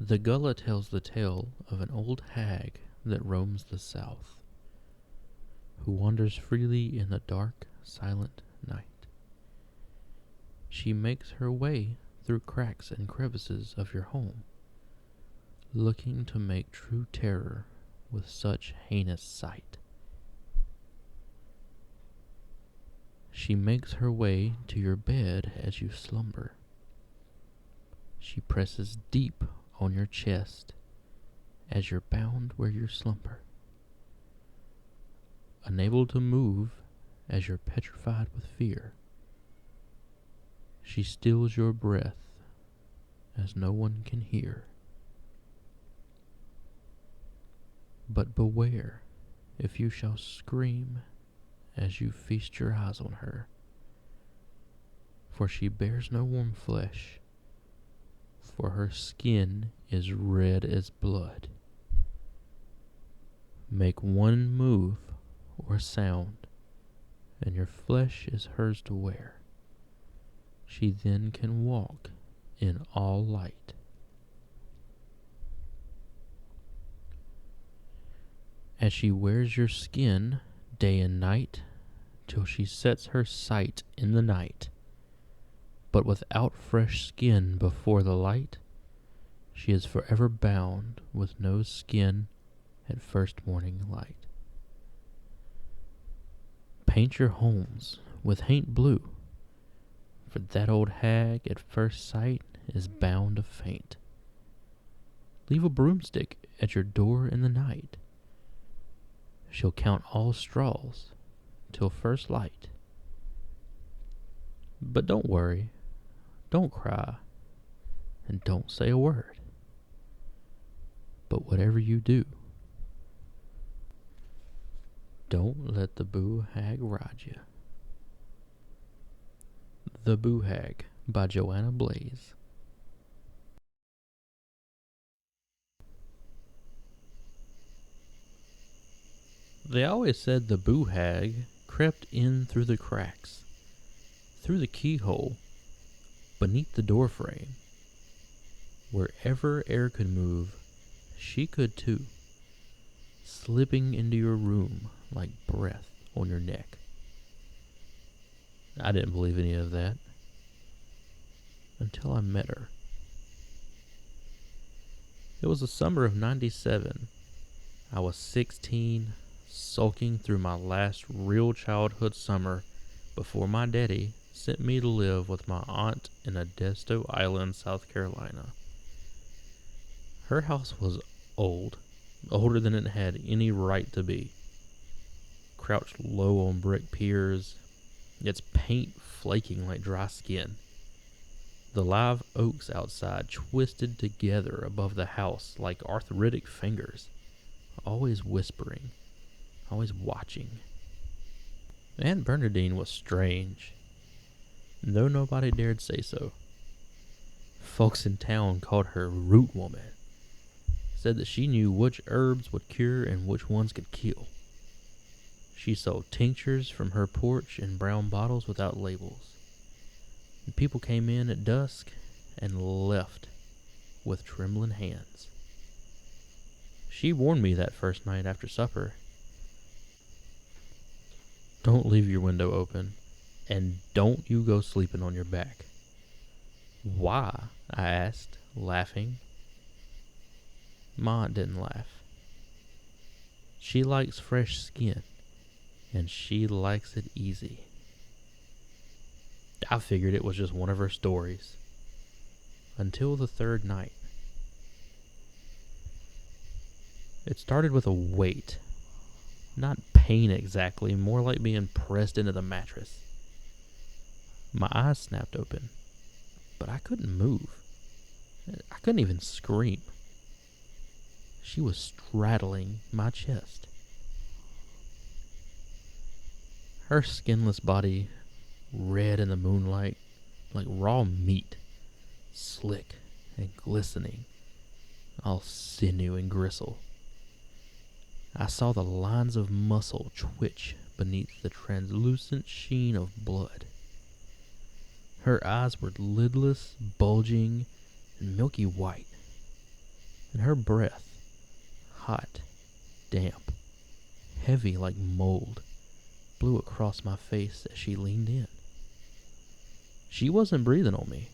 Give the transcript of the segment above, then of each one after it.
The Gullah tells the tale of an old hag that roams the south, who wanders freely in the dark, silent night. She makes her way through cracks and crevices of your home, looking to make true terror with such heinous sight. She makes her way to your bed as you slumber. She presses deep on your chest as you're bound where you slumber. Unable to move as you're petrified with fear, she steals your breath as no one can hear. But beware if you shall scream as you feast your eyes on her, for she bears no warm flesh, for her skin is red as blood. Make one move or sound, and your flesh is hers to wear. She then can walk in all light. As she wears your skin day and night, till she sets her sight in the night, but without fresh skin before the light, she is forever bound with no skin at first morning light. Paint your homes with haint blue, for that old hag at first sight is bound to faint. Leave a broomstick at your door in the night. She'll count all straws till first light. But don't worry, don't cry, and don't say a word. But whatever you do, don't let the Boo Hag ride you. The Boo Hag by Joanna Blaze. They always said the Boo Hag crept in through the cracks, through the keyhole, beneath the doorframe. Wherever air could move, she could too, slipping into your room like breath on your neck. I didn't believe any of that until I met her. It was the summer of '97. I was 16, sulking through my last real childhood summer before my daddy sent me to live with my aunt in Modesto Island, South Carolina. Her house was old, older than it had any right to be. Crouched low on brick piers, its paint flaking like dry skin. The live oaks outside twisted together above the house like arthritic fingers, always whispering, always watching. Aunt Bernadine was strange, though nobody dared say so. Folks in town called her Root Woman, said that she knew which herbs would cure and which ones could kill. She sold tinctures from her porch in brown bottles without labels. And people came in at dusk and left with trembling hands. She warned me that first night after supper. Don't leave your window open, and don't you go sleeping on your back. Why? I asked, laughing. Ma didn't laugh. She likes fresh skin, and she likes it easy. I figured it was just one of her stories. Until the third night. It started with a weight. Not pain exactly, more like being pressed into the mattress. My eyes snapped open, but I couldn't move. I couldn't even scream. She was straddling my chest. Her skinless body, red in the moonlight, like raw meat, slick and glistening, all sinew and gristle. I saw the lines of muscle twitch beneath the translucent sheen of blood. Her eyes were lidless, bulging, and milky white. and her breath, hot, damp, heavy like mold, blew across my face as she leaned in. She wasn't breathing on me.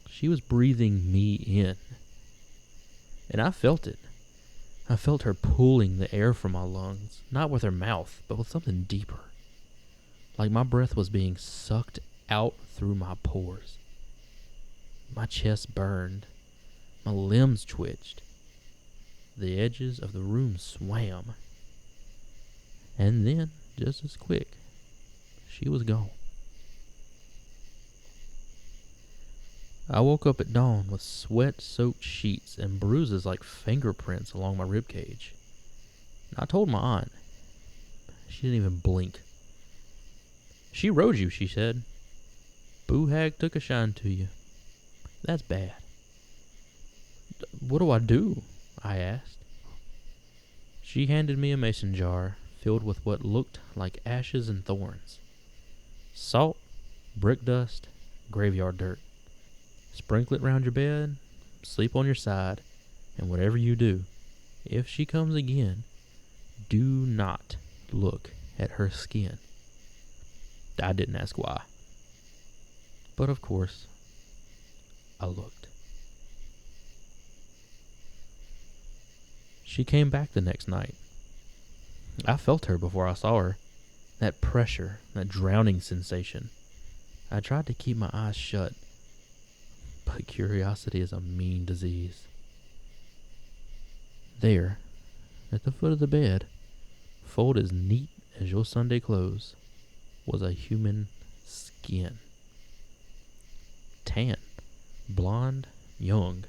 She was breathing me in. And I felt it. I felt her pulling the air from my lungs, not with her mouth, but with something deeper. Like my breath was being sucked out through my pores. My chest burned. My limbs twitched. The edges of the room swam. And then, just as quick, she was gone. I woke up at dawn with sweat-soaked sheets and bruises like fingerprints along my ribcage. I told my aunt. She didn't even blink. "She rode you," she said. "Boo Hag took a shine to you. That's bad." "What do I do?" I asked. She handed me a mason jar filled with what looked like ashes and thorns. Salt, brick dust, graveyard dirt. Sprinkle it round your bed, sleep on your side, and whatever you do, if she comes again, do not look at her skin. I didn't ask why. But of course, I looked. She came back the next night. I felt her before I saw her. That pressure, that drowning sensation. I tried to keep my eyes shut, but curiosity is a mean disease. There, at the foot of the bed, folded as neat as your Sunday clothes, was a human skin. Tan, blonde, young.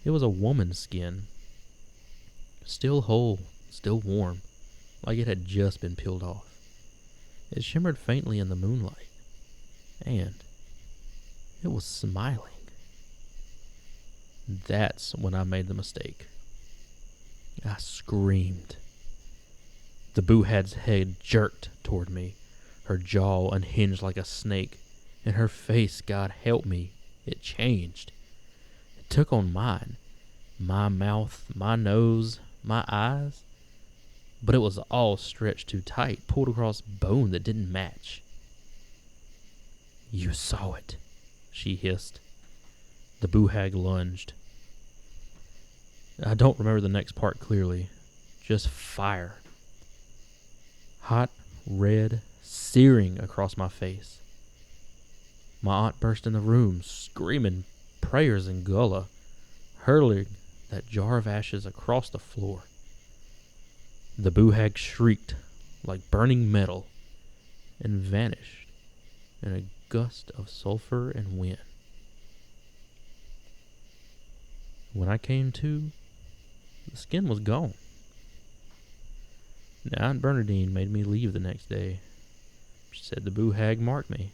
It was a woman's skin. Still whole, still warm, like it had just been peeled off. It shimmered faintly in the moonlight, and it was smiling. That's when I made the mistake. I screamed. The Boo Hag's head jerked toward me, her jaw unhinged like a snake, and her face, God help me, it changed. It took on mine, my mouth, my nose, my eyes, but it was all stretched too tight, pulled across bone that didn't match. "You saw it," she hissed. The Boo Hag lunged. I don't remember the next part clearly, just fire. Hot, red, searing across my face. My aunt burst in the room, screaming prayers in Gullah, hurling that jar of ashes across the floor. The Boo Hag shrieked like burning metal and vanished in a gust of sulfur and wind. When I came to, the skin was gone. Now Aunt Bernadine made me leave the next day. She said the Boo Hag marked me.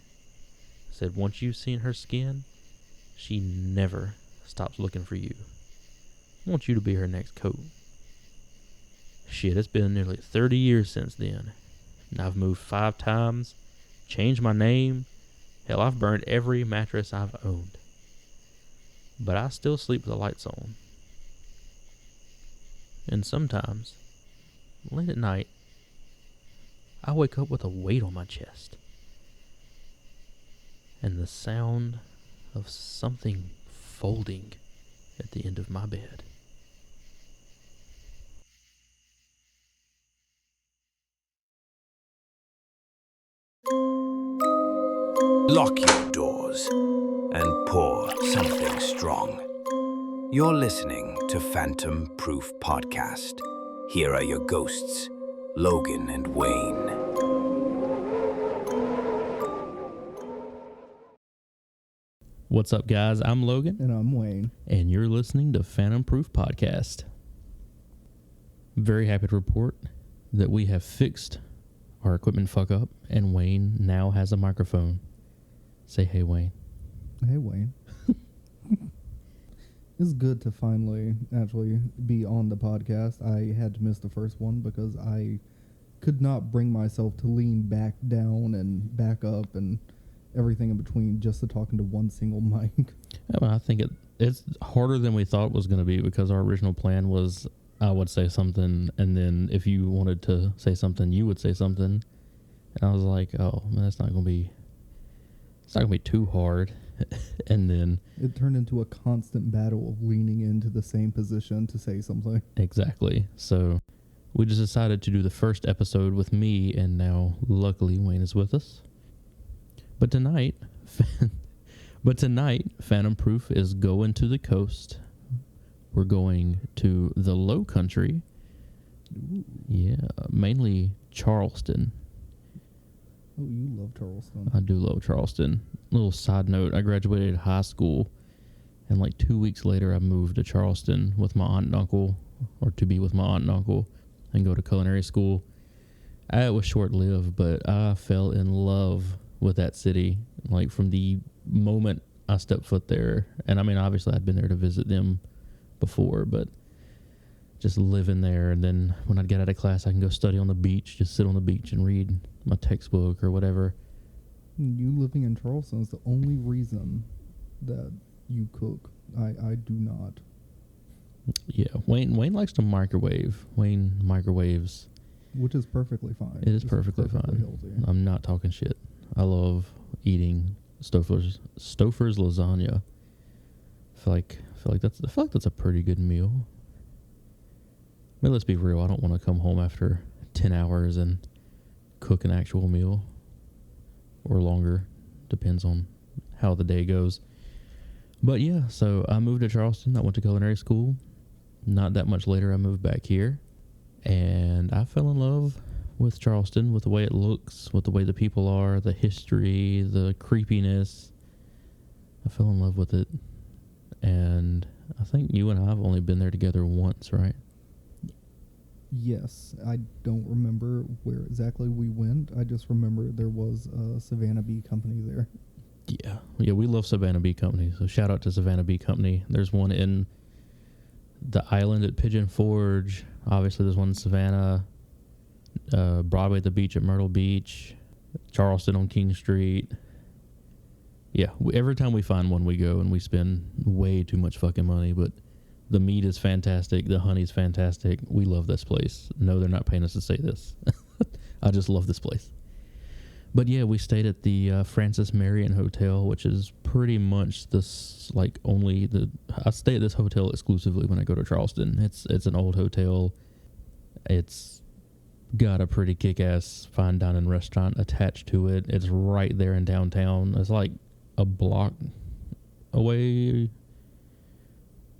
Said once you've seen her skin, she never stops looking for you. Want you to be her next coat. Shit, it's been nearly 30 years since then. And I've moved 5 times, changed my name. Hell, I've burned every mattress I've owned. But I still sleep with the lights on. And sometimes, late at night, I wake up with a weight on my chest. And the sound of something folding at the end of my bed. Lock your doors and pour something strong. You're listening to Phantom Proof Podcast. Here are your ghosts, Logan and Wayne. What's up, guys? I'm Logan. And I'm Wayne. And you're listening to Phantom Proof Podcast. Very happy to report that we have fixed our equipment fuck up, and Wayne now has a microphone. Say hey, Wayne. Hey, Wayne. It's good to finally actually be on the podcast. I had to miss the first one because I could not bring myself to lean back down and back up and everything in between just to talk into one single mic. Well, I think it's harder than we thought it was going to be, because our original plan was I would say something, and then if you wanted to say something, you would say something. And I was like, oh man, it's not going to be too hard. And then it turned into a constant battle of leaning into the same position to say something. Exactly. So we just decided to do the first episode with me, and now luckily Wayne is with us. But tonight, Phantom Proof is going to the coast. We're going to the Low Country. Ooh. Yeah, mainly Charleston. Oh, you love Charleston. I do love Charleston. Little side note, I graduated high school, and like 2 weeks later I moved to Charleston with my aunt and uncle, or to be with my aunt and uncle, and go to culinary school. It was short-lived, but I fell in love with that city, like from the moment I stepped foot there. And I mean, obviously I'd been there to visit them before, but just living there, and then when I'd get out of class I can go study on the beach, just sit on the beach and read my textbook or whatever. You living in Charleston is the only reason that you cook. I do not. Yeah, Wayne likes to microwave. Wayne microwaves. Which is perfectly fine. It is perfectly fine. Healthy. I'm not talking shit. I love eating Stouffer's lasagna. I feel like that's a pretty good meal. I mean, let's be real. I don't want to come home after 10 hours and cook an actual meal, or longer. Depends on how the day goes. But yeah, so I moved to Charleston. I went to culinary school. Not that much later, I moved back here, and I fell in love with Charleston, with the way it looks, with the way the people are, the history, the creepiness. I fell in love with it, and I think you and I have only been there together once, right? Yes, I don't remember where exactly we went. I just remember there was a Savannah Bee Company there. Yeah, we love Savannah Bee Company, so shout out to Savannah Bee Company. There's one in the island at Pigeon Forge. Obviously, there's one in Savannah, Broadway at the beach at Myrtle Beach, Charleston on King Street. Yeah, every time we find one, we go, and we spend way too much fucking money, but the meat is fantastic. The honey's fantastic. We love this place. No, they're not paying us to say this. I just love this place. But yeah, we stayed at the Francis Marion Hotel, which is pretty much this, like, I stay at this hotel exclusively when I go to Charleston. It's an old hotel. It's got a pretty kick-ass fine dining restaurant attached to it. It's right there in downtown. It's like a block away.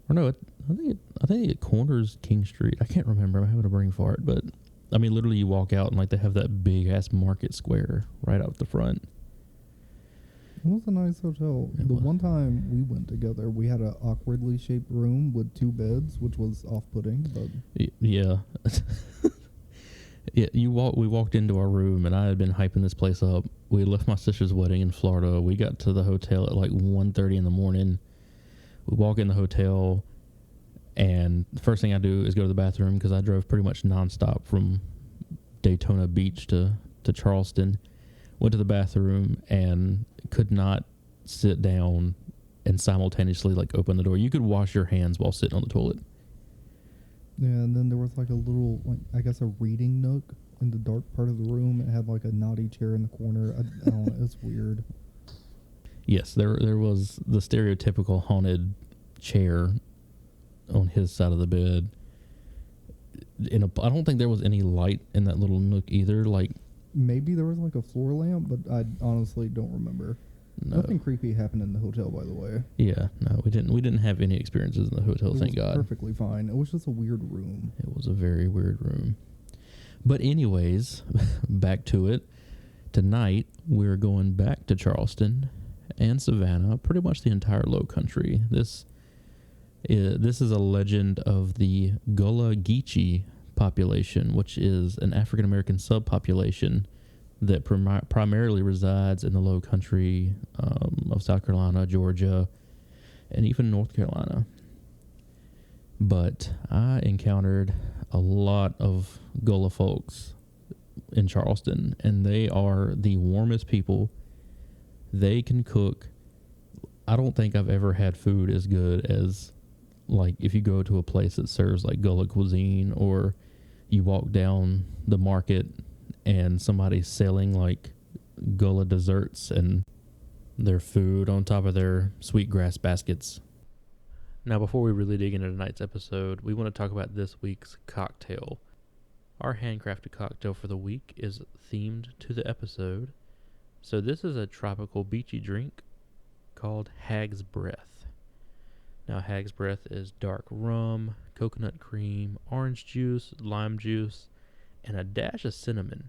Or no, I think it corners King Street. I can't remember. I'm having a brain fart, but I mean, literally, you walk out and like they have that big ass market square right out the front. It was a nice hotel. The one time we went together, we had an awkwardly shaped room with 2 beds, which was off-putting. But yeah, yeah. We walked into our room, and I had been hyping this place up. We left my sister's wedding in Florida. We got to the hotel at like 1:30 in the morning. We walk in the hotel, and the first thing I do is go to the bathroom, because I drove pretty much nonstop from Daytona Beach to Charleston. Went to the bathroom and could not sit down and simultaneously like open the door. You could wash your hands while sitting on the toilet. Yeah, and then there was like a little, like, I guess a reading nook in the dark part of the room. It had like a naughty chair in the corner. I don't know, it's weird. Yes, there was the stereotypical haunted chair on his side of the bed. I don't think there was any light in that little nook either. Like, maybe there was like a floor lamp, but I honestly don't remember. No. Nothing creepy happened in the hotel, by the way. Yeah, no, we didn't have any experiences in the hotel, thank God. Perfectly fine. It was just a weird room. It was a very weird room. But anyways, back to it. Tonight, we're going back to Charleston and Savannah, pretty much the entire Low Country. This is a legend of the Gullah Geechee population, which is an African American subpopulation that primarily resides in the Low Country of South Carolina, Georgia, and even North Carolina. But I encountered a lot of Gullah folks in Charleston, and they are the warmest people. They can cook I don't think I've ever had food as good as, like, if you go to a place that serves like Gullah cuisine, or you walk down the market and somebody's selling like Gullah desserts and their food on top of their sweetgrass baskets. Now, before we really dig into tonight's episode, we want to talk about this week's cocktail. Our handcrafted cocktail for the week is themed to the episode. So this is a tropical beachy drink called Hag's Breath. Now, Hag's Breath is dark rum, coconut cream, orange juice, lime juice, and a dash of cinnamon.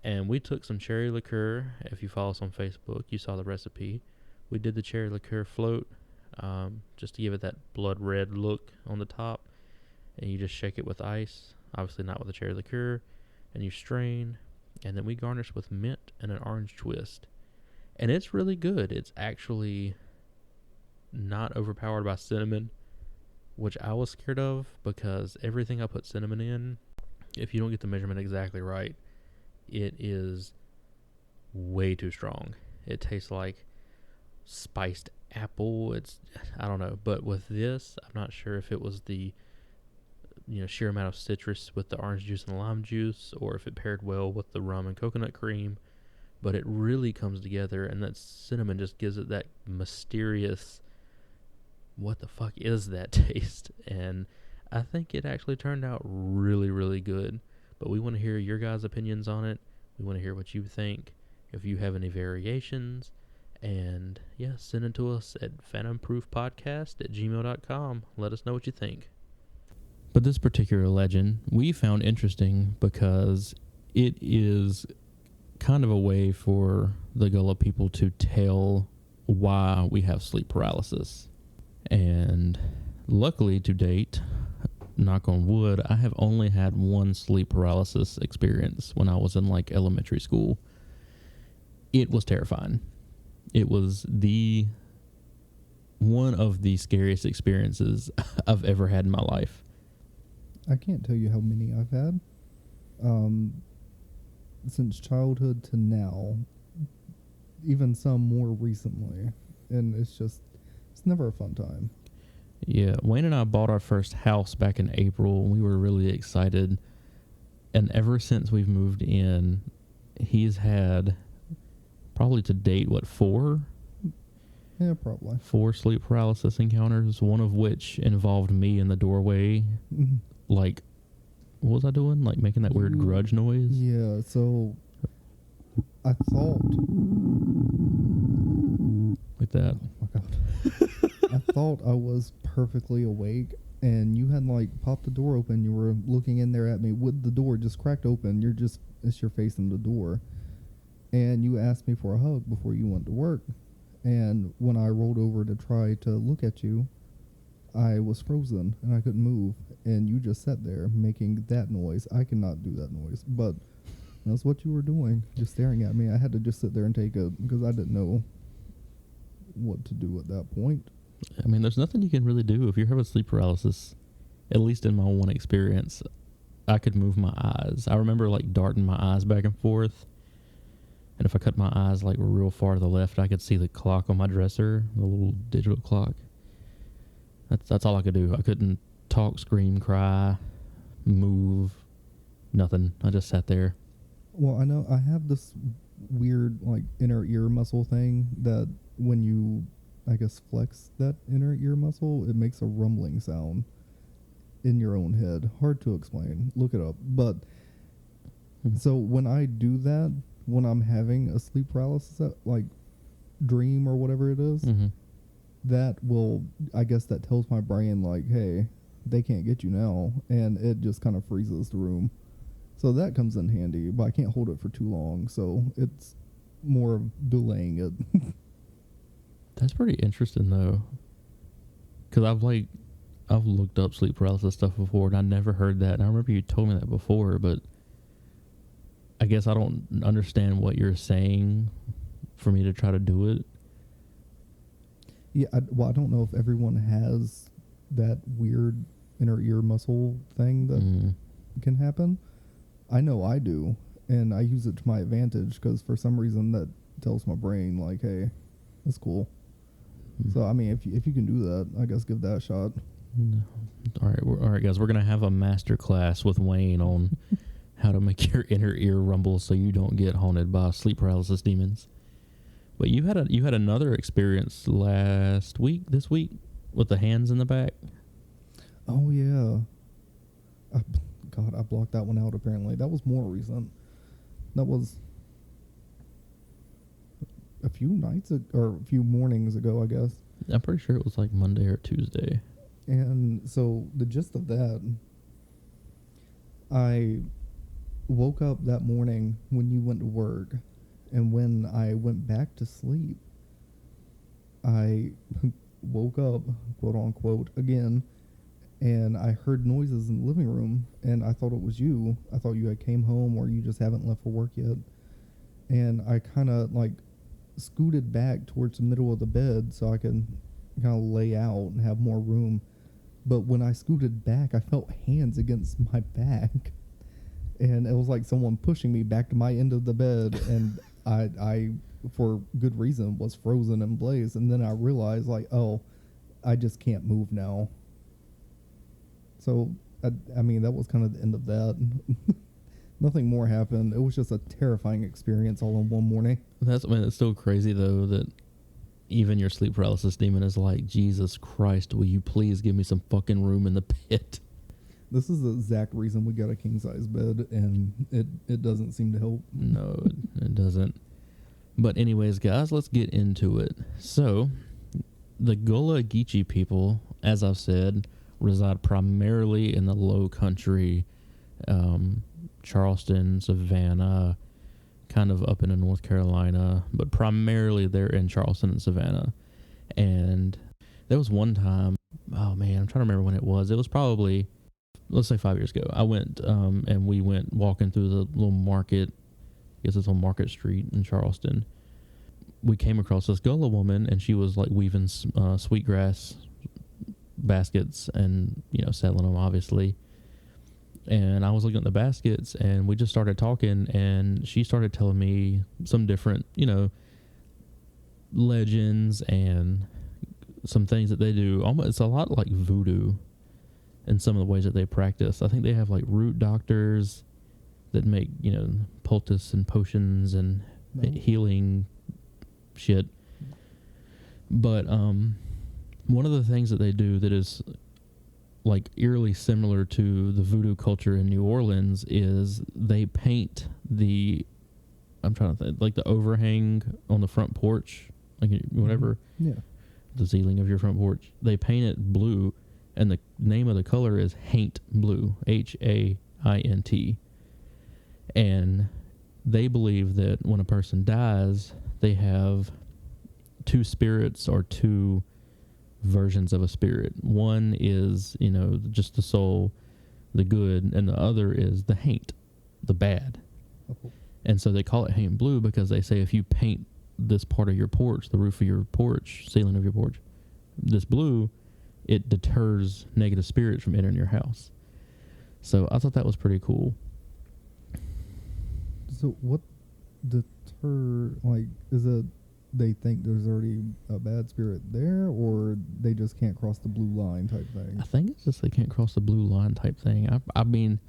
And we took some cherry liqueur. If you follow us on Facebook, you saw the recipe. We did the cherry liqueur float just to give it that blood red look on the top. And you just shake it with ice, obviously not with the cherry liqueur, and you strain. And then we garnish with mint and an orange twist. And it's really good. It's actually not overpowered by cinnamon, which I was scared of, because everything I put cinnamon in, if you don't get the measurement exactly right, it is way too strong. It tastes like spiced apple. I don't know. But with this, I'm not sure if it was the sheer amount of citrus with the orange juice and the lime juice, or if it paired well with the rum and coconut cream. But it really comes together, and that cinnamon just gives it that mysterious, what the fuck is that taste? And I think it actually turned out really, really good. But we want to hear your guys' opinions on it. We want to hear what you think, if you have any variations. And yeah, send it to us at phantomproofpodcast@gmail.com. Let us know what you think. But this particular legend we found interesting because it is kind of a way for the Gullah people to tell why we have sleep paralysis. And luckily to date, knock on wood, I have only had one sleep paralysis experience when I was in like elementary school. It was terrifying. It was one of the scariest experiences I've ever had in my life. I can't tell you how many I've had. Since childhood to now, even some more recently. And it's never a fun time. Yeah, Wayne and I bought our first house back in April. We were really excited. And ever since we've moved in, he's had probably to date, 4? Yeah, probably. 4 sleep paralysis encounters, one of which involved me in the doorway. Like, what was I doing? Like making that weird grudge noise? Yeah, so I thought... Like that. Oh my God. I thought I was perfectly awake, and you had like popped the door open. You were looking in there at me with the door just cracked open. It's your face in the door. And you asked me for a hug before you went to work. And when I rolled over to try to look at you, I was frozen and I couldn't move. And you just sat there making that noise. I cannot do that noise, but that's what you were doing, just staring at me. I had to just sit there and take it because I didn't know what to do at that point. I mean, there's nothing you can really do if you're having sleep paralysis. At least in my one experience, I could move my eyes. I remember like darting my eyes back and forth. And if I cut my eyes like real far to the left, I could see the clock on my dresser, the little digital clock. That's all I could do. I couldn't talk, scream, cry, move, nothing. I just sat there. Well, I know I have this weird like inner ear muscle thing that when you, I guess, flex that inner ear muscle, it makes a rumbling sound in your own head. Hard to explain. Look it up. But so when I do that, when I'm having a sleep paralysis, like dream or whatever it is, that will, I guess that tells my brain like, hey, they can't get you now. And it just kind of freezes the room. So that comes in handy, but I can't hold it for too long. So it's more of delaying it. That's pretty interesting though. Cause I've looked up sleep paralysis stuff before and I never heard that. And I remember you told me that before, but I guess I don't understand what you're saying for me to try to do it. Yeah, I don't know if everyone has that weird inner ear muscle thing that can happen. I know I do, and I use it to my advantage because for some reason that tells my brain, like, hey, that's cool. So I mean, if you can do that, I guess give that a shot. No. All right, guys. We're gonna have a master class with Wayne on how to make your inner ear rumble so you don't get haunted by sleep paralysis demons. But you had another experience this week, with the hands in the back. Oh yeah. God, I blocked that one out. Apparently, that was more recent. That was a few nights or a few mornings ago, I guess. I'm pretty sure it was like Monday or Tuesday. And so the gist of that, I woke up that morning when you went to work, and when I went back to sleep, I woke up, quote unquote, again, and I heard noises in the living room, and I thought it was you. I thought you had came home or you just haven't left for work yet. And I kind of like scooted back towards the middle of the bed so I could kind of lay out and have more room. But when I scooted back, I felt hands against my back. And it was like someone pushing me back to my end of the bed, and I for good reason, was frozen in place. And then I realized, like, oh, I just can't move now. So, I mean, that was kind of the end of that. Nothing more happened. It was just a terrifying experience all in one morning. It's still crazy, though, that even your sleep paralysis demon is like, Jesus Christ, will you please give me some fucking room in the pit? This is the exact reason we got a king-size bed, and it doesn't seem to help. No, it doesn't. But anyways, guys, let's get into it. So, the Gullah people, as I've said, reside primarily in the low country, Charleston, Savannah, kind of up into North Carolina, but primarily they're in Charleston and Savannah. And there was one time, oh man, I'm trying to remember when it was. It was probably, let's say 5 years ago. I went, and we went walking through the little market. I guess it's on Market Street in Charleston. We came across this Gullah woman, and she was like weaving sweetgrass baskets and, selling them, obviously. And I was looking at the baskets, and we just started talking, and she started telling me some different, legends and some things that they do. Almost, it's a lot like voodoo in some of the ways that they practice. I think they have like root doctors that make, poultice and potions and healing shit. But one of the things that they do that is like eerily similar to the voodoo culture in New Orleans is they paint the the overhang on the front porch, like whatever, the ceiling of your front porch. They paint it blue, and the name of the color is Haint Blue, Haint. And they believe that when a person dies, they have two spirits or two versions of a spirit. One is, just the soul, the good, and the other is the haint, the bad. Oh. And so they call it Haint Blue because they say if you paint this part of your porch, the roof of your porch, ceiling of your porch, this blue, it deters negative spirits from entering your house. So I thought that was pretty cool. So what is it they think there's already a bad spirit there, or they just can't cross the blue line type thing? I think it's just they can't cross the blue line type thing. I mean,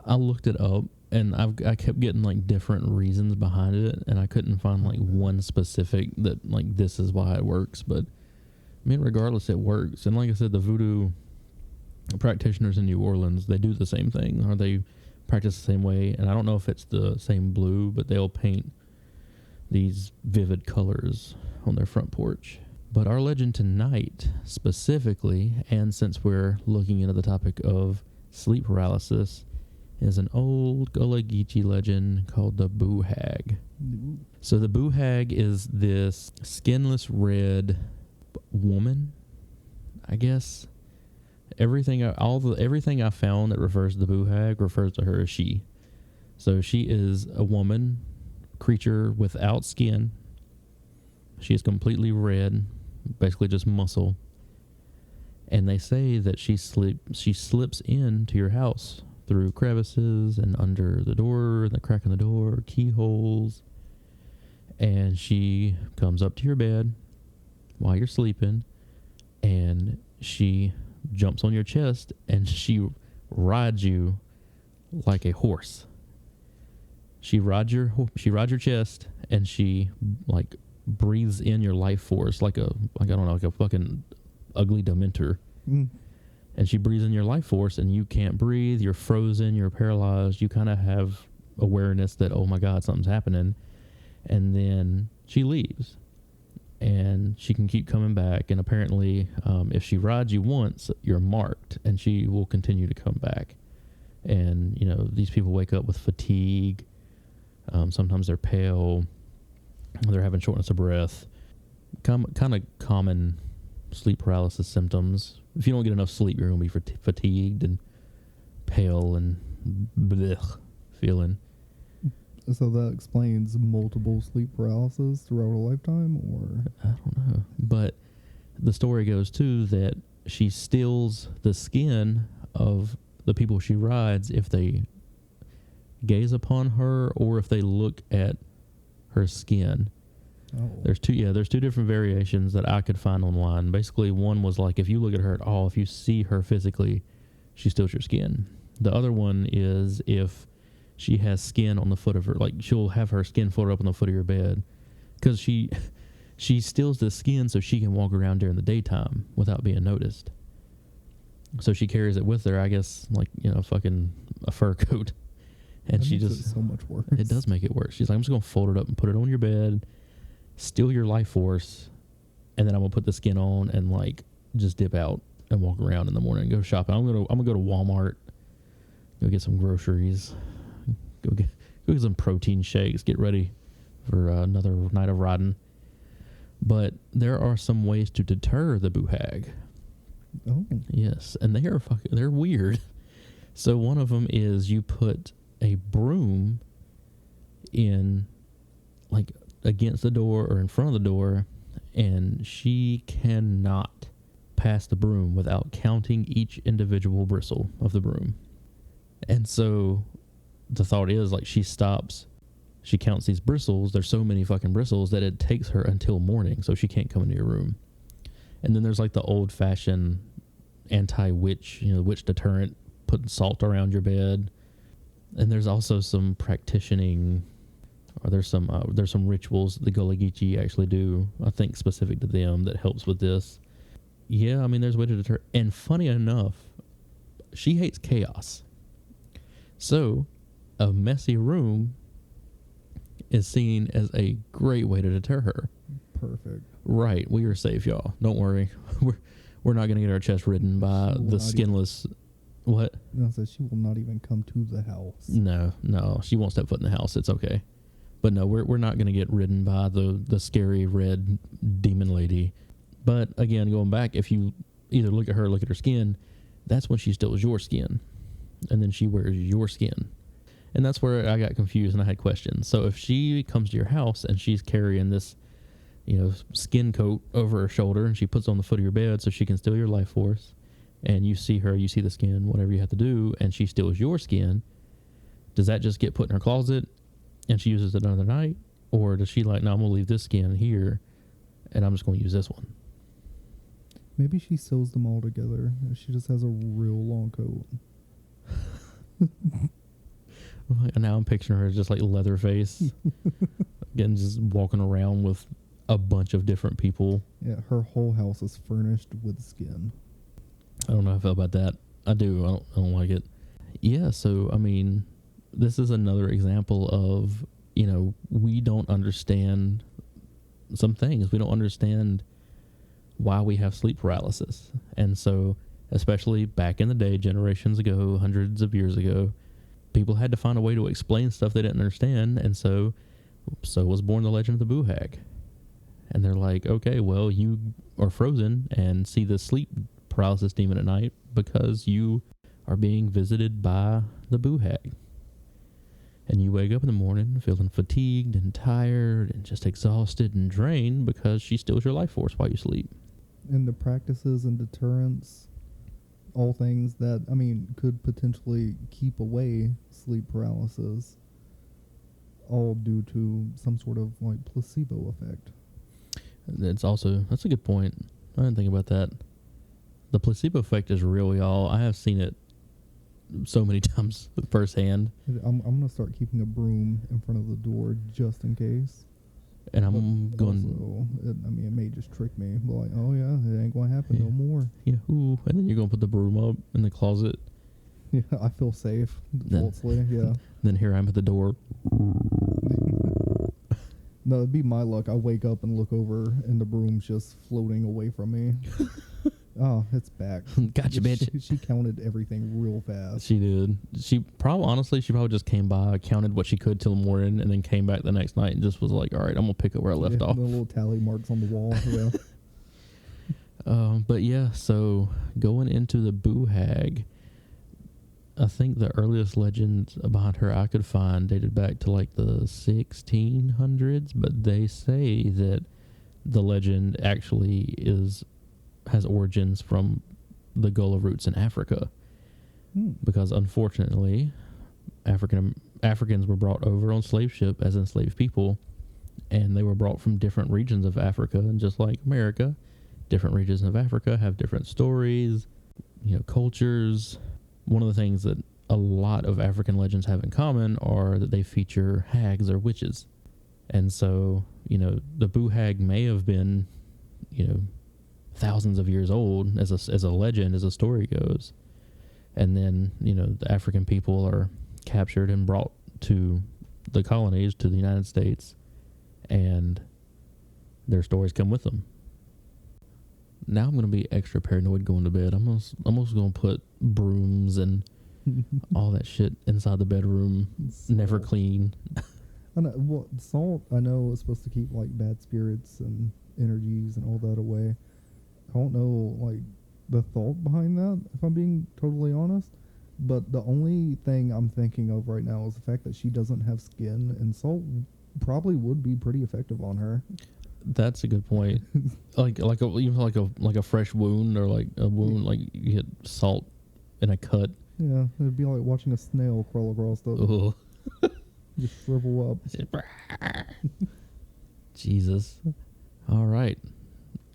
I looked it up, and I kept getting like different reasons behind it, and I couldn't find like one specific that like this is why it works. But I mean, regardless, it works. And like I said, the voodoo practitioners in New Orleans, they do the same thing, or they practice the same way. And I don't know if it's the same blue, but they'll paint these vivid colors on their front porch. But our legend tonight, specifically, and since we're looking into the topic of sleep paralysis, is an old Gullah Geechee legend called the Boo Hag. So the Boo Hag is this skinless red woman, I guess. Everything I found that refers to the Boo Hag refers to her as she. So she is a woman creature without skin. She is completely red, basically just muscle. And they say that she slips into your house through crevices and under the door, and the crack in the door, keyholes. And she comes up to your bed, while you're sleeping, and she jumps on your chest and she rides you like a horse. She rides your chest, and she like breathes in your life force like I don't know, like a fucking ugly dementor. And she breathes in your life force, and you can't breathe. You're frozen. You're paralyzed. You kind of have awareness that, oh my God, something's happening. And then she leaves, and she can keep coming back. And apparently, if she rides you once, you're marked, and she will continue to come back. And, you know, these people wake up with fatigue. Sometimes they're pale. They're having shortness of breath. Kind of common sleep paralysis symptoms. If you don't get enough sleep, you're going to be fatigued and pale and blech feeling. So that explains multiple sleep paralysis throughout a lifetime, or? I don't know. But the story goes, too, that she steals the skin of the people she rides if they gaze upon her or if they look at her skin. Oh. There's two different variations that I could find online. Basically, one was like, if you look at her at all, if you see her physically, she steals your skin. The other one is if she has skin on the foot of her, like she'll have her skin float up on the foot of your bed, because she steals the skin so she can walk around during the daytime without being noticed. So she carries it with her, I guess, like, you know, fucking a fur coat. And that she makes just, it so much worse. it does make it worse. She's like, I'm just going to fold it up and put it on your bed, steal your life force, and then I'm going to put the skin on and like just dip out and walk around in the morning and go shopping. I'm going to go to Walmart, go get some groceries, go get some protein shakes, get ready for another night of riding. But there are some ways to deter the Boo Hag. Oh. Yes, and they're weird. So one of them is you put a broom in, like, against the door or in front of the door, and she cannot pass the broom without counting each individual bristle of the broom. And so the thought is, like, she stops, she counts these bristles. There's so many fucking bristles that it takes her until morning, so she can't come into your room. And then there's like the old-fashioned anti-witch, you know, witch deterrent, putting salt around your bed. And there's also some practicing, or there's some rituals the Gullah actually do, I think specific to them, that helps with this. Yeah, I mean, there's a way to deter. And funny enough, she hates chaos. So a messy room is seen as a great way to deter her. Perfect. Right, we are safe, y'all. Don't worry. We're not going to get our chest ridden by the skinless. What? No, so she will not even come to the house. No, she won't step foot in the house. It's okay. But no, we're not going to get ridden by the scary red demon lady. But again, going back, if you either look at her skin, that's when she steals your skin, and then she wears your skin. And that's where I got confused and I had questions. So if she comes to your house and she's carrying this, you know, skin coat over her shoulder, and she puts it on the foot of your bed so she can steal your life force, and you see her, you see the skin, whatever you have to do, and she steals your skin, does that just get put in her closet and she uses it another night? Or does she like, no, I'm going to leave this skin here and I'm just going to use this one? Maybe she sews them all together. She just has a real long coat. And now I'm picturing her as just like Leatherface. Again, just walking around with a bunch of different people. Yeah, her whole house is furnished with skin. I don't know how I feel about that. I do. I don't like it. Yeah, so, I mean, this is another example of, you know, we don't understand some things. We don't understand why we have sleep paralysis. And so, especially back in the day, generations ago, hundreds of years ago, people had to find a way to explain stuff they didn't understand. And so was born the legend of the Boo Hag. And they're like, okay, well, you are frozen and see the sleep paralysis demon at night because you are being visited by the Boo Hag. And you wake up in the morning feeling fatigued and tired and just exhausted and drained because she steals your life force while you sleep. And the practices and deterrents, all things that, I mean, could potentially keep away sleep paralysis, all due to some sort of like placebo effect. That's a good point. I didn't think about that. The placebo effect is real, y'all. I have seen it so many times firsthand. I'm gonna start keeping a broom in front of the door just in case. And I'm going. Also, it may just trick me, but like, oh yeah, it ain't gonna happen no more. Yeah, ooh. And then you're gonna put the broom up in the closet. Yeah, I feel safe. Falsely, yeah. Then here I'm at the door. No, it'd be my luck. I wake up and look over, and the broom's just floating away from me. Oh, it's back. Gotcha, bitch. She counted everything real fast. She did. She probably just came by, counted what she could till the morning, and then came back the next night and just was like, all right, I'm going to pick up where I left off. The little tally marks on the wall. Yeah. But yeah, so going into the Boo Hag, I think the earliest legend behind her I could find dated back to like the 1600s, but they say that the legend actually has origins from the Gullah roots in Africa. Because unfortunately, Africans were brought over on slave ship as enslaved people, and they were brought from different regions of Africa, and just like America, different regions of Africa have different stories, cultures. One of the things that a lot of African legends have in common are that they feature hags or witches. And so, the Boo Hag may have been, thousands of years old as a legend, as a story goes. And then, the African people are captured and brought to the colonies, to the United States, and their stories come with them. Now I'm going to be extra paranoid going to bed. I'm almost going to put brooms and all that shit inside the bedroom, never clean. I know, well, salt, I know, is supposed to keep, like, bad spirits and energies and all that away. I don't know, like, the thought behind that, if I'm being totally honest. But the only thing I'm thinking of right now is the fact that she doesn't have skin, and salt probably would be pretty effective on her. That's a good point. Like a fresh wound, or like a wound, like you hit salt in a cut. Yeah, it'd be like watching a snail crawl across the. Just shrivel up. Jesus. All right.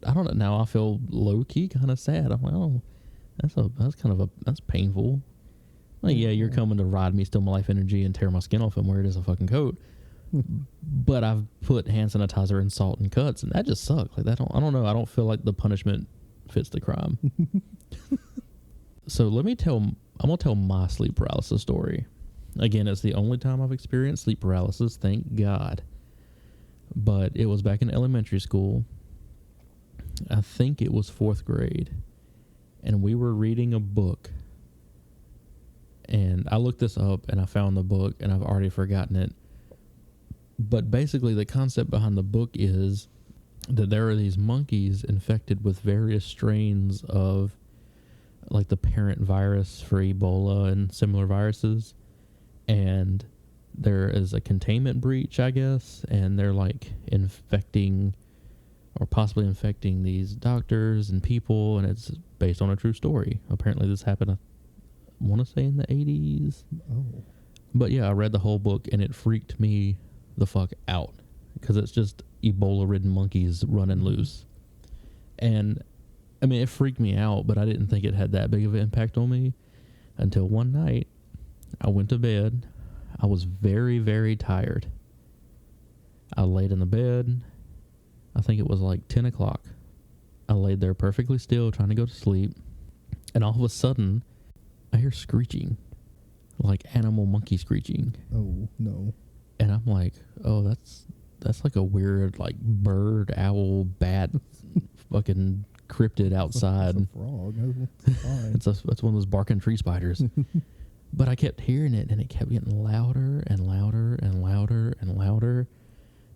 I don't know. Now I feel low key kind of sad. I'm like, oh, that's painful. Like, yeah, you're coming to ride me, steal my life energy, and tear my skin off and wear it as a fucking coat. But I've put hand sanitizer and salt and cuts, and that just sucks. Like, I don't know. I don't feel like the punishment fits the crime. So I'm gonna tell my sleep paralysis story. Again, it's the only time I've experienced sleep paralysis, thank God. But it was back in elementary school. I think it was 4th grade. And we were reading a book. And I looked this up and I found the book, and I've already forgotten it. But basically the concept behind the book is that there are these monkeys infected with various strains of like the parent virus for Ebola and similar viruses. And there is a containment breach, I guess, and they're like infecting or possibly infecting these doctors and people, and it's based on a true story. Apparently this happened, I want to say, in the 80s. Oh. But yeah, I read the whole book, and it freaked me the fuck out, because it's just Ebola-ridden monkeys running loose. And I mean, it freaked me out, but I didn't think it had that big of an impact on me until one night I went to bed. I was very, very tired. I laid in the bed. I think it was like 10 o'clock. I laid there perfectly still, trying to go to sleep. And all of a sudden, I hear screeching. Like animal monkey screeching. Oh, no. And I'm like, oh, that's like a weird, like, bird, owl, bat, fucking cryptid outside. It's a frog. It's fine. It's one of those barking tree spiders. But I kept hearing it, and it kept getting louder and louder and louder and louder,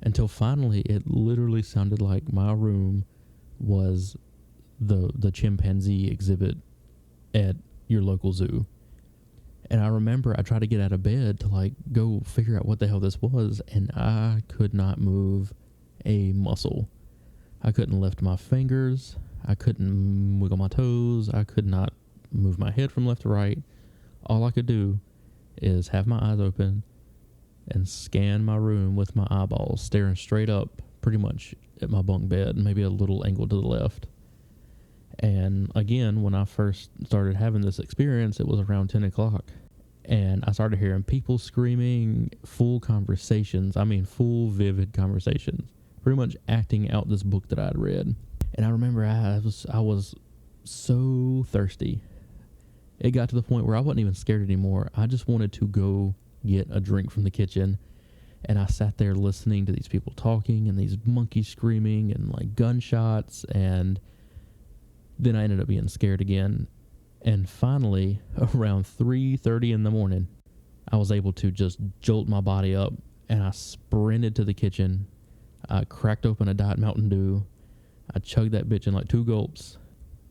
until finally it literally sounded like my room was the chimpanzee exhibit at your local zoo. And I remember I tried to get out of bed to like go figure out what the hell this was, and I could not move a muscle. I couldn't lift my fingers. I couldn't wiggle my toes. I could not move my head from left to right. All I could do is have my eyes open and scan my room with my eyeballs, staring straight up pretty much at my bunk bed, maybe a little angle to the left. And again, when I first started having this experience, it was around 10 o'clock. And I started hearing people screaming, full conversations. I mean, full vivid conversations. Pretty much acting out this book that I had read. And I remember I was so thirsty. It got to the point where I wasn't even scared anymore. I just wanted to go get a drink from the kitchen. And I sat there listening to these people talking and these monkeys screaming and like gunshots. And then I ended up being scared again. And finally, around 3:30 in the morning, I was able to just jolt my body up. And I sprinted to the kitchen. I cracked open a Diet Mountain Dew. I chugged that bitch in like 2 gulps.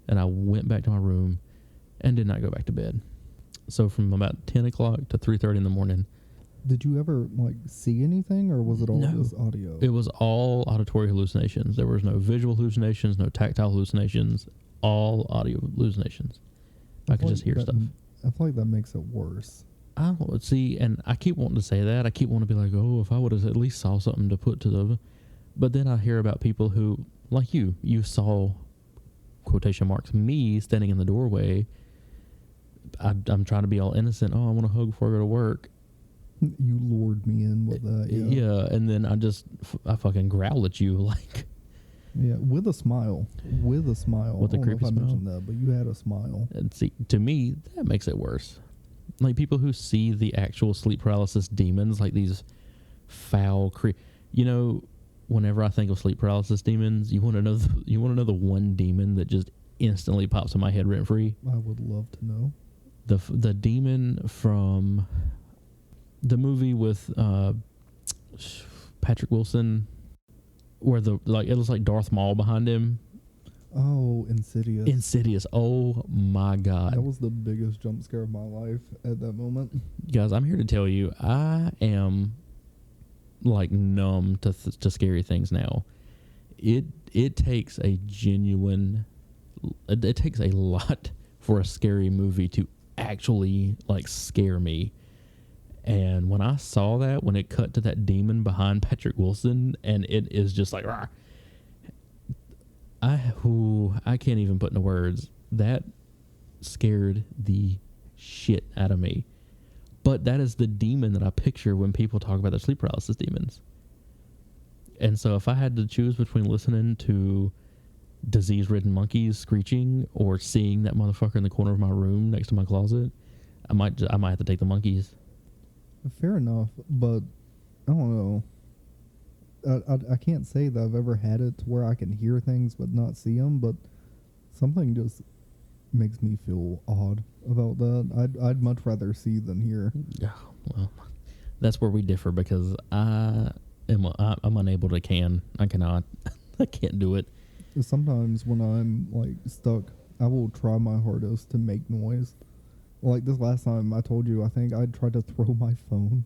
And I went back to my room and did not go back to bed. So from about 10 o'clock to 3:30 in the morning. Did you ever like see anything, or was it all just audio? It was all auditory hallucinations. There was no visual hallucinations, no tactile hallucinations, all audio hallucinations. I could just hear stuff. I feel like that makes it worse. I don't see, and I keep wanting to say that. I keep wanting to be like, oh, if I would have at least saw something to put to the... But then I hear about people who, like you saw, quotation marks, me standing in the doorway. I'm trying to be all innocent. Oh, I want to hug before I go to work. You lured me in with that, yeah. Yeah, and then I fucking growl at you like... Yeah, with a smile. With a smile. With a creepy I smile. mentioned that, but you had a smile. And see, to me, that makes it worse. Like people who see the actual sleep paralysis demons, like these foul you know, whenever I think of sleep paralysis demons, you want to know the one demon that just instantly pops in my head rent free. I would love to know. The demon from the movie with Patrick Wilson, where it was like Darth Maul behind him. Oh, Insidious. Insidious. Oh my God. That was the biggest jump scare of my life at that moment. Guys, I'm here to tell you, I am like numb to scary things now. It takes a genuine, it takes a lot for a scary movie to actually like scare me. And when I saw that, when it cut to that demon behind Patrick Wilson, and it is just like, rah, I can't even put into words. That scared the shit out of me. But that is the demon that I picture when people talk about their sleep paralysis demons. And so if I had to choose between listening to disease-ridden monkeys screeching or seeing that motherfucker in the corner of my room next to my closet, I might have to take the monkeys. Fair enough, but I don't know. I can't say that I've ever had it to where I can hear things but not see them, but something just makes me feel odd about that. I'd much rather see than hear. Yeah, well, that's where we differ because I'm unable to I cannot. I can't do it. Sometimes when I'm like stuck, I will try my hardest to make noise. Like this last time I told you, I think I tried to throw my phone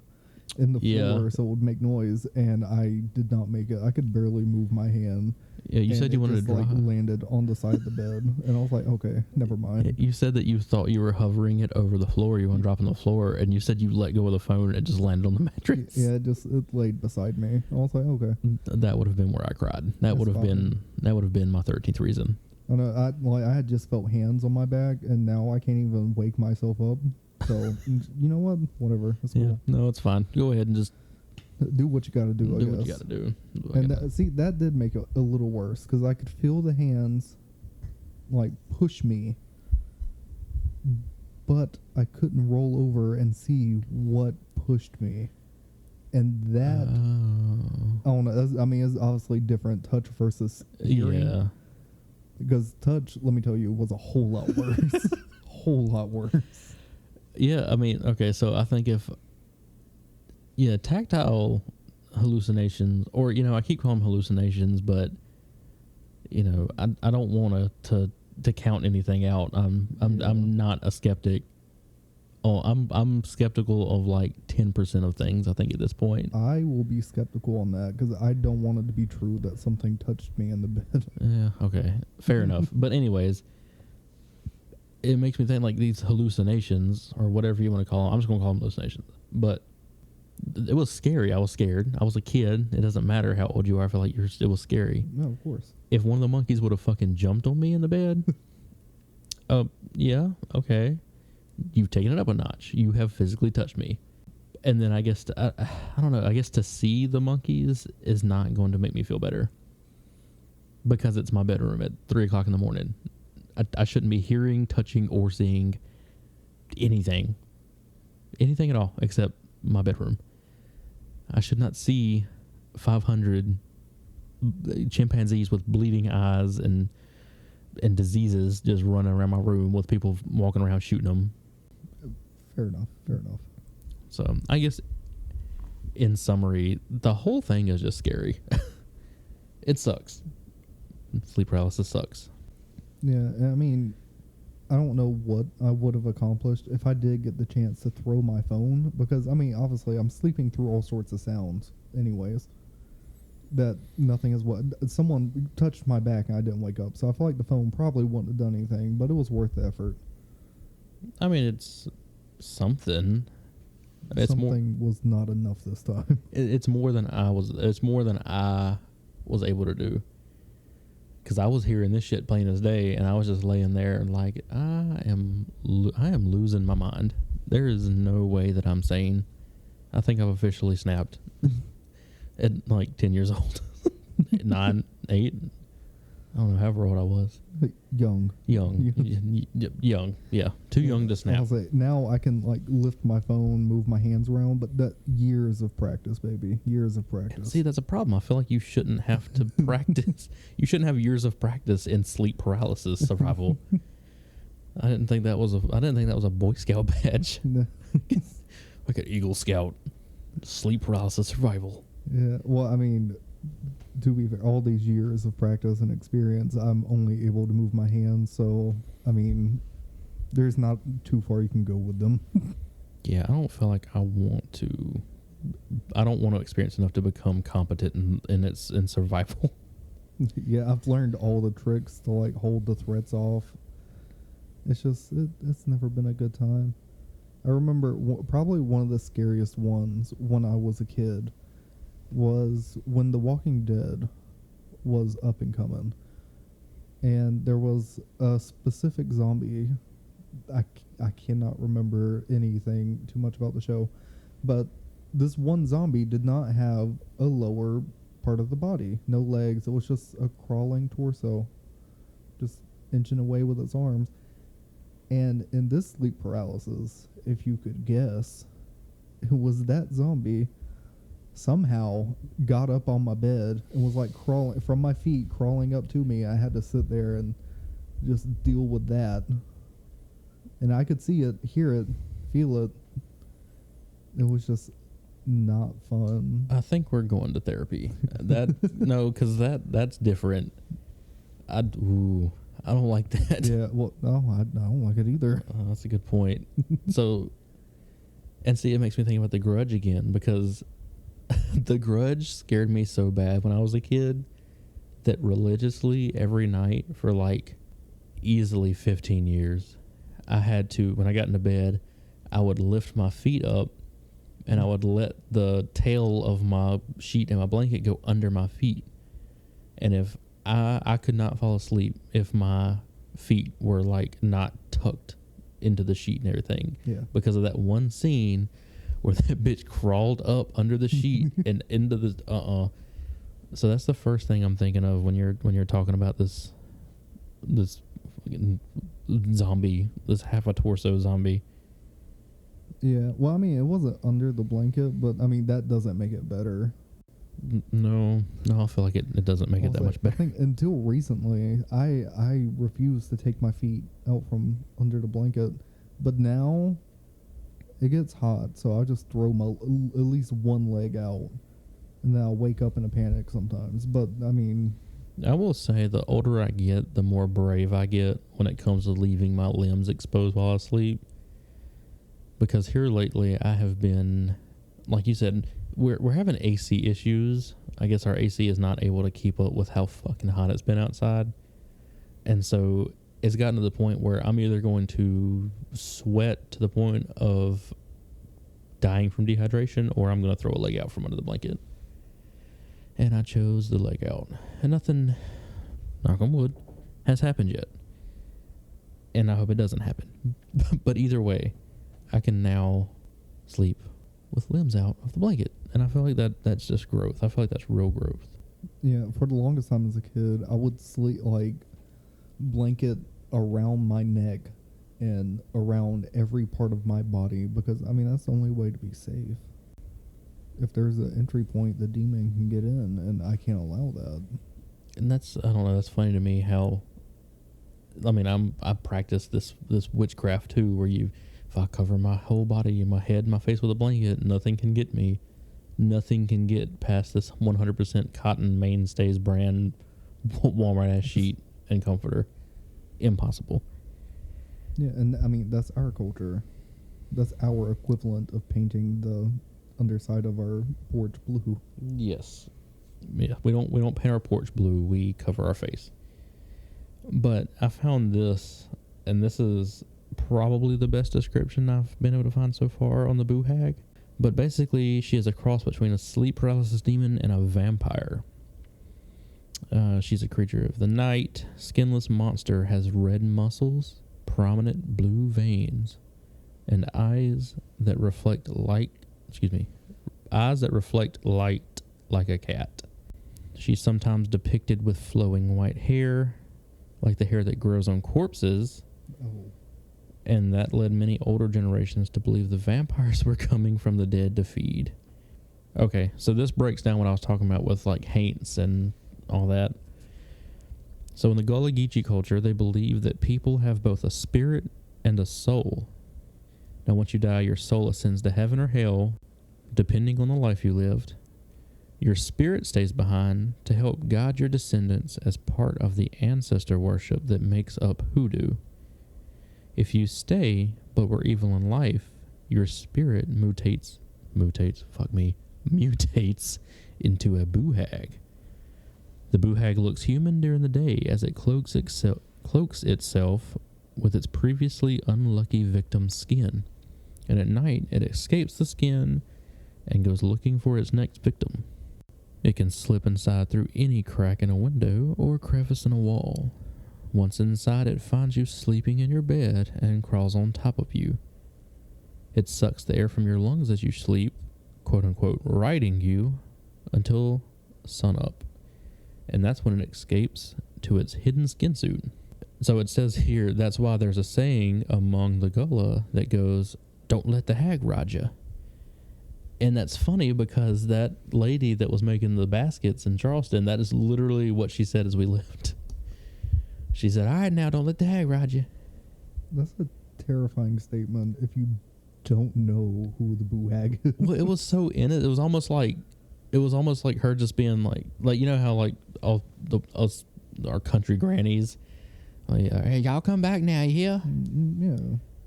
in the floor so it would make noise, and I did not make it. I could barely move my hand. Yeah, you said you wanted to drive. Like landed on the side of the bed, and I was like, okay, never mind. You said that you thought you were hovering it over the floor. You want to drop on the floor, and you said you let go of the phone and it just landed on the mattress. Yeah, it laid beside me. I was like, okay. That would have been where I cried. That would have been my 13th reason. I know. I had just felt hands on my back, and now I can't even wake myself up. So you know what? Whatever. It's cool. Yeah, no, it's fine. Go ahead and just do what you got to do. I guess. What you got to do. And that did make it a little worse because I could feel the hands like push me, but I couldn't roll over and see what pushed me. And that, I don't know. It's obviously different touch versus hearing. Yeah. Because touch, let me tell you, was a whole lot worse. Whole lot worse. Yeah, okay, so I think tactile hallucinations, or, I keep calling them hallucinations, but, I don't want to count anything out. I'm not a skeptic. Oh, I'm skeptical of like 10% of things, I think, at this point. I will be skeptical on that because I don't want it to be true that something touched me in the bed. Yeah, okay. Fair enough. But anyways, it makes me think like these hallucinations, or whatever you want to call them. I'm just going to call them hallucinations. But It was scary. I was scared. I was a kid. It doesn't matter how old you are. I feel like it was scary. No, of course. If one of the monkeys would have fucking jumped on me in the bed, yeah, okay. You've taken it up a notch. You have physically touched me. And then I guess, I don't know, I guess to see the monkeys is not going to make me feel better. Because it's my bedroom at 3 o'clock in the morning. I shouldn't be hearing, touching, or seeing anything. Anything at all except my bedroom. I should not see 500 chimpanzees with bleeding eyes and diseases just running around my room with people walking around shooting them. Fair enough. So I guess in summary, the whole thing is just scary. It sucks. Sleep paralysis sucks. Yeah, I mean, I don't know what I would have accomplished if I did get the chance to throw my phone, because, I mean, obviously I'm sleeping through all sorts of sounds anyways. That nothing is what... Someone touched my back and I didn't wake up, so I feel like the phone probably wouldn't have done anything, but it was worth the effort. I mean, it's something. Something was not enough this time. It's more than I was able to do. Because I was hearing this shit plain as day, and I was just laying there and like, I am losing my mind. There is no way that I'm sane. I think I've officially snapped at like 10 years old. 9, 8. I don't know, however old I was. Young. Young. Yeah. Too young to snap. I'll say, now I can like lift my phone, move my hands around, but that years of practice, baby. Years of practice. See, that's a problem. I feel like you shouldn't have to practice. You shouldn't have years of practice in sleep paralysis survival. I didn't think that was a Boy Scout badge. No. Like an Eagle Scout. Sleep paralysis survival. Yeah, well, I mean, to be fair, all these years of practice and experience, I'm only able to move my hands, so, I mean, there's not too far you can go with them. Yeah, I don't feel like I don't want to experience enough to become competent in survival. Yeah, I've learned all the tricks to, like, hold the threats off. It's just, it's never been a good time. I remember probably one of the scariest ones when I was a kid was when The Walking Dead was up and coming. And there was a specific zombie. I cannot remember anything too much about the show. But this one zombie did not have a lower part of the body. No legs. It was just a crawling torso. Just inching away with its arms. And in this sleep paralysis, if you could guess, it was that zombie somehow got up on my bed and was like crawling from my feet, crawling up to me. I had to sit there and just deal with that. And I could see it, hear it, feel it. It was just not fun. I think we're going to therapy. Because that's different. I don't like that. Yeah, well, no, I don't like it either. That's a good point. So, and see, it makes me think about The Grudge again, because The Grudge scared me so bad when I was a kid that religiously every night for like easily 15 years, I had to, when I got into bed, I would lift my feet up and I would let the tail of my sheet and my blanket go under my feet. And if I could not fall asleep if my feet were like not tucked into the sheet and everything. Yeah. Because of that one scene where that bitch crawled up under the sheet and into the So that's the first thing I'm thinking of when you're talking about this zombie, this half a torso zombie. Yeah, well, I mean, it wasn't under the blanket, but I mean, that doesn't make it better. No, I feel like it doesn't make it that much better. I think until recently, I refused to take my feet out from under the blanket, but now it gets hot, so I just throw at least one leg out, and then I'll wake up in a panic sometimes. But I mean, I will say the older I get, the more brave I get when it comes to leaving my limbs exposed while I sleep. Because here lately, I have been, like you said, we're having AC issues. I guess our AC is not able to keep up with how fucking hot it's been outside. And so it's gotten to the point where I'm either going to sweat to the point of dying from dehydration, or I'm going to throw a leg out from under the blanket. And I chose the leg out. And nothing, knock on wood, has happened yet. And I hope it doesn't happen. But either way, I can now sleep with limbs out of the blanket. And I feel like that's just growth. I feel like that's real growth. Yeah, for the longest time as a kid, I would sleep like blanket around my neck and around every part of my body because, I mean, that's the only way to be safe. If there's an entry point, the demon can get in, and I can't allow that. And that's, I don't know, that's funny to me how, I mean, I practice this witchcraft too, where if I cover my whole body, my head, my face with a blanket, nothing can get me. Nothing can get past this 100% cotton mainstays brand Walmart ass sheet and comforter. Impossible. Yeah, and I mean, that's our culture. That's our equivalent of painting the underside of our porch blue. Yes. Yeah, we don't paint our porch blue, we cover our face. But I found this, and this is probably the best description I've been able to find so far on the Boo Hag. But basically, she is a cross between a sleep paralysis demon and a vampire. She's a creature of the night. Skinless monster, has red muscles, prominent blue veins, and eyes that reflect light like a cat. She's sometimes depicted with flowing white hair, like the hair that grows on corpses. Oh. And that led many older generations to believe the vampires were coming from the dead to feed. Okay, so this breaks down what I was talking about with like haints and all that. So in the Gullah culture, they believe that people have both a spirit and a soul. Now once you die, your soul ascends to heaven or hell, depending on the life you lived. Your spirit stays behind to help guide your descendants as part of the ancestor worship that makes up hoodoo. If you stay, but were evil in life, your spirit mutates into a Boo Hag. The Boo Hag looks human during the day as it cloaks itself with its previously unlucky victim's skin, and at night it escapes the skin and goes looking for its next victim. It can slip inside through any crack in a window or crevice in a wall. Once inside, it finds you sleeping in your bed and crawls on top of you. It sucks the air from your lungs as you sleep, quote-unquote, riding you, until sunup. And that's when it escapes to its hidden skin suit. So it says here, that's why there's a saying among the Gullah that goes, "Don't let the hag ride ya." And that's funny because that lady that was making the baskets in Charleston, that is literally what she said as we left. She said, "All right, now don't let the hag ride you." That's a terrifying statement if you don't know who the Boo Hag is. Well, it was so in it. It was almost like her just being like you know how like our country grannies, like, "Hey, y'all come back now, you hear?"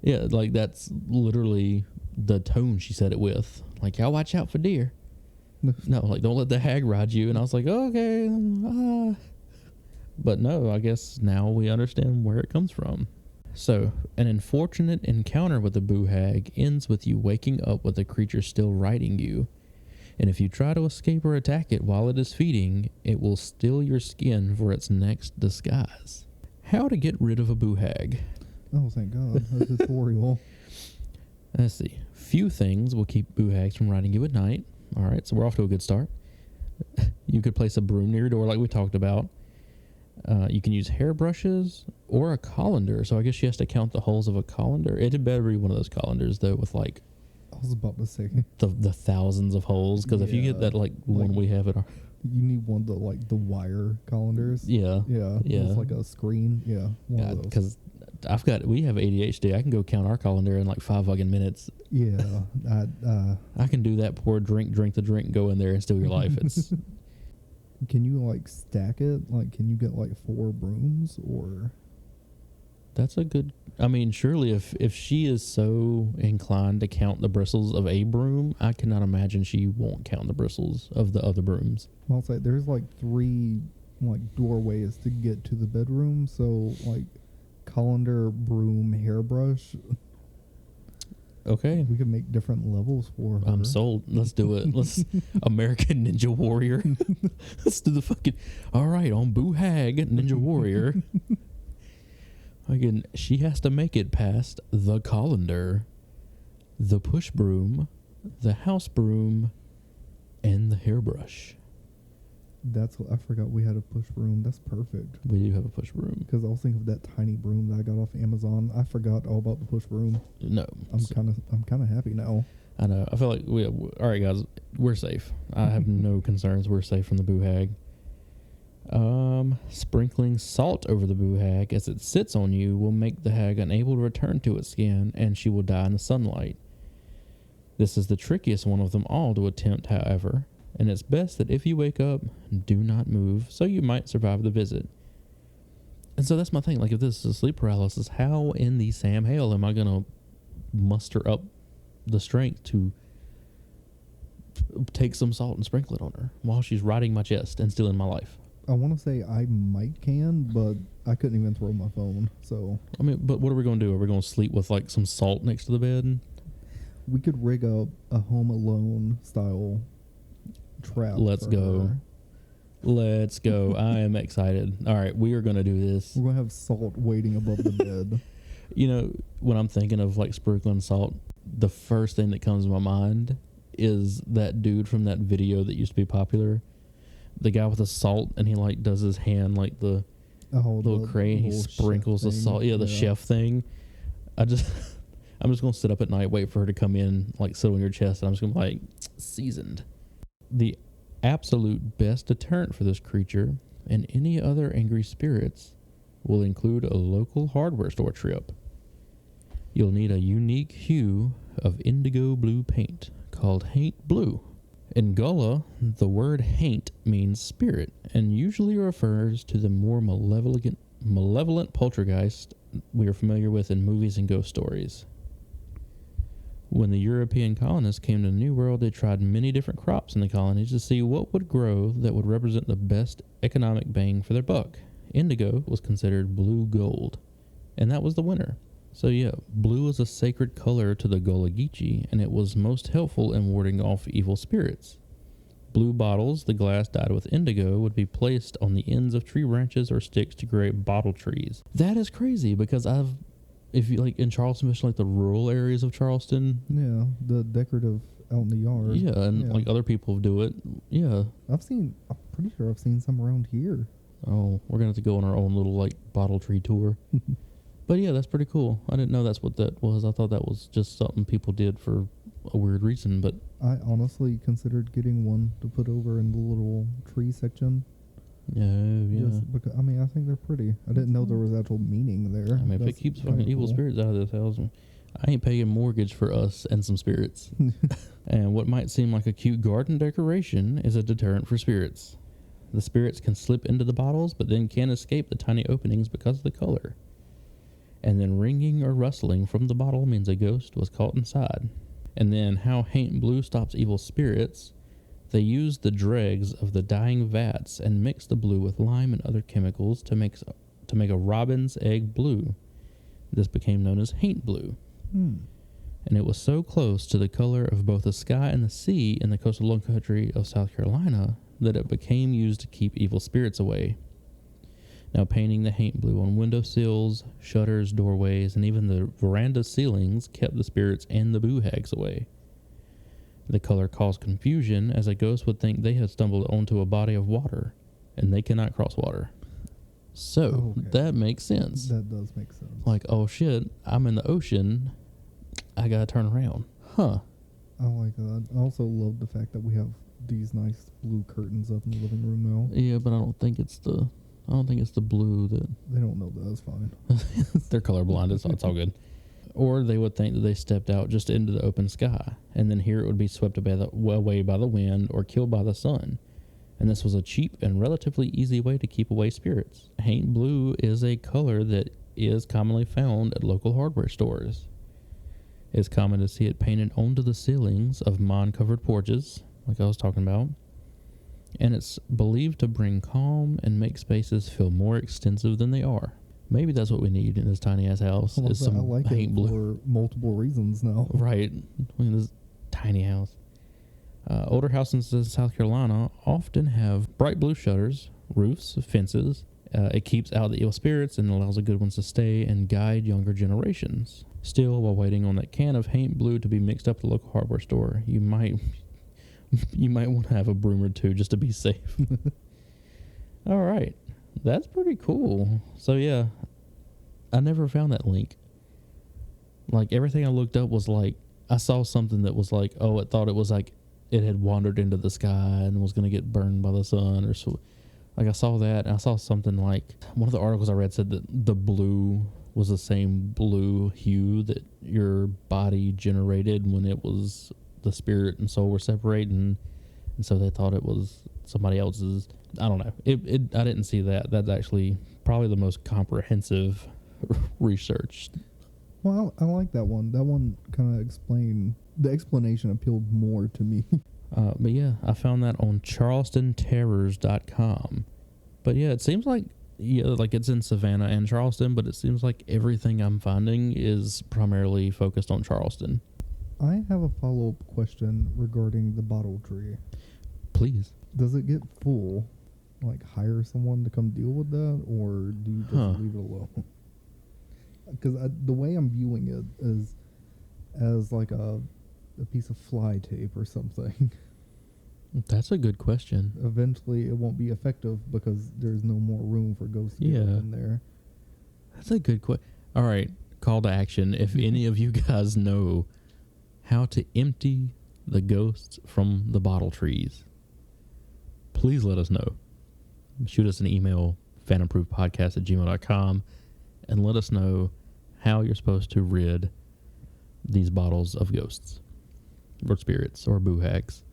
Yeah, like that's literally the tone she said it with. Like, "Y'all watch out for deer." No, like, "Don't let the hag ride you." And I was like, okay. But no, I guess now we understand where it comes from. So, an unfortunate encounter with the Boo Hag ends with you waking up with the creature still riding you. And if you try to escape or attack it while it is feeding, it will steal your skin for its next disguise. How to get rid of a Boo Hag. Oh, thank God. A tutorial. Let's see. Few things will keep Boo Hags from riding you at night. All right, so we're off to a good start. You could place a broom near your door like we talked about. You can use hairbrushes or a colander. So I guess she has to count the holes of a colander. It had better be one of those colanders, though, with like... I was about to say... The thousands of holes. Because if you get that one we have at our... You need one of the wire colanders. Yeah. Yeah. It's like a screen. Yeah. One of those. Because we have ADHD. I can go count our colander in like 5 fucking minutes. Yeah. I can do that. Pour a drink the drink, go in there and steal your life. It's... Can you like stack it? Like, can you get like 4 brooms or? That's a good... I mean, surely if she is so inclined to count the bristles of a broom, I cannot imagine she won't count the bristles of the other brooms. I'll say there's like 3 like doorways to get to the bedroom. So like colander, broom, hairbrush. Okay. We could make different levels for her. I'm sold. Let's do it. Let's American Ninja Warrior. Let's do the fucking. All right, on Boo Hag Ninja Warrior. Again, she has to make it past the colander, the push broom, the house broom, and the hairbrush. That's what I forgot. We had a push broom. That's perfect. We do have a push broom. Because I was thinking of that tiny broom that I got off Amazon. I forgot all about the push broom. No, I'm kind of happy now. I know. I feel like all right, guys. We're safe. I have no concerns. We're safe from the Boo Hag. Sprinkling salt over the Boo Hag as it sits on you will make the hag unable to return to its skin, and she will die in the sunlight. This is the trickiest one of them all to attempt, however, and it's best that if you wake up, do not move, so you might survive the visit. And so that's my thing. Like, if this is sleep paralysis, how in the Sam Hale am I going to muster up the strength to take some salt and sprinkle it on her while she's riding my chest and stealing my life? I want to say I might can, but I couldn't even throw my phone. So I mean, but what are we going to do? Are we going to sleep with, like, some salt next to the bed? we could rig up a Home Alone style trap. Let's go. Let's go. I am excited. All right, we are going to do this. We're going to have salt waiting above the bed. You know, when I'm thinking of, like, sprinkling salt, the first thing that comes to my mind is that dude from that video that used to be popular. The guy with the salt, and he, like, does his hand like the little crane. He sprinkles the salt. Yeah, the chef thing. I'm just going to sit up at night, wait for her to come in, like, sit on your chest, and I'm just going to be like, seasoned. The absolute best deterrent for this creature and any other angry spirits will include a local hardware store trip. You'll need a unique hue of indigo blue paint called Haint Blue. In Gullah, the word haint means spirit and usually refers to the more malevolent poltergeist we are familiar with in movies and ghost stories. When the European colonists came to the New World, they tried many different crops in the colonies to see what would grow that would represent the best economic bang for their buck. Indigo was considered blue gold, and that was the winner. So yeah, blue is a sacred color to the Gullah Geechee, and it was most helpful in warding off evil spirits. Blue bottles, the glass dyed with indigo, would be placed on the ends of tree branches or sticks to create bottle trees. That is crazy, because if you, like, in Charleston, especially like the rural areas of Charleston. Yeah, the decorative out in the yard. Yeah, and like other people do it. Yeah. I'm pretty sure I've seen some around here. Oh, we're going to have to go on our own little, like, bottle tree tour. But yeah, that's pretty cool. I didn't know that's what that was. I thought that was just something people did for a weird reason, but I honestly considered getting one to put over in the little tree section. yeah. Just because, I mean, I think they're pretty. I didn't know there was actual meaning there. I mean, if it keeps fucking evil spirits out of this house, I ain't paying mortgage for us and some spirits. And what might seem like a cute garden decoration is a deterrent for spirits. The spirits can slip into the bottles, but then can't escape the tiny openings because of the color. And then ringing or rustling from the bottle means a ghost was caught inside. And then how Haint Blue stops evil spirits: they use the dregs of the dying vats and mix the blue with lime and other chemicals to make a robin's egg blue. This became known as Haint Blue. And it was so close to the color of both the sky and the sea in the coastal low country of South Carolina that it became used to keep evil spirits away. Now, painting the Haint Blue on windowsills, shutters, doorways, and even the veranda ceilings kept the spirits and the Boo Hags away. The color caused confusion, as a ghost would think they had stumbled onto a body of water, and they cannot cross water. So, that makes sense. That does make sense. Like, oh shit, I'm in the ocean, I gotta turn around. Huh. I like that. I also love the fact that we have these nice blue curtains up in the living room now. Yeah, but I don't think it's the blue that... They don't know that. That's fine. They're colorblind, so it's all good. Or they would think that they stepped out just into the open sky, and then here it would be swept away by the wind or killed by the sun. And this was a cheap and relatively easy way to keep away spirits. Haint Blue is a color that is commonly found at local hardware stores. It's common to see it painted onto the ceilings of mound-covered porches, like I was talking about. And it's believed to bring calm and make spaces feel more extensive than they are. Maybe that's what we need in this tiny ass house. Is I some like paint it blue. for multiple reasons now. Right. Look at this tiny house. Older houses in South Carolina often have bright blue shutters, roofs, fences. It keeps out the ill spirits and allows the good ones to stay and guide younger generations. Still, while waiting on that can of paint blue to be mixed up at the local hardware store, you might want to have a broom or two just to be safe. All right. That's pretty cool. So yeah, I never found that link. Like, everything I looked up was like, I saw something that was like, oh, it thought it was like it had wandered into the sky and was going to get burned by the sun or so. Like, I saw that, and I saw something like, one of the articles I read said that the blue was the same blue hue that your body generated when it was the spirit and soul were separating, and so they thought it was somebody else's. I don't know. I didn't see that. That's actually probably the most comprehensive research. Well, I like that one. That one kind of explained, the explanation appealed more to me. But yeah, I found that on charlestonterrors.com. But yeah, it seems like, yeah, like it's in Savannah and Charleston, but it seems like everything I'm finding is primarily focused on Charleston. I have a follow-up question regarding the bottle tree. Please. Does it get full? Like, hire someone to come deal with that, or do you just leave it alone? Because the way I'm viewing it is as like a piece of fly tape or something. That's a good question. Eventually, it won't be effective because there's no more room for ghosts to get in there. That's a good question. All right, call to action. If any of you guys know how to empty the ghosts from the bottle trees, please let us know. Shoot us an email, phantomproofpodcast@gmail.com, and let us know how you're supposed to rid these bottles of ghosts or spirits or boo hags.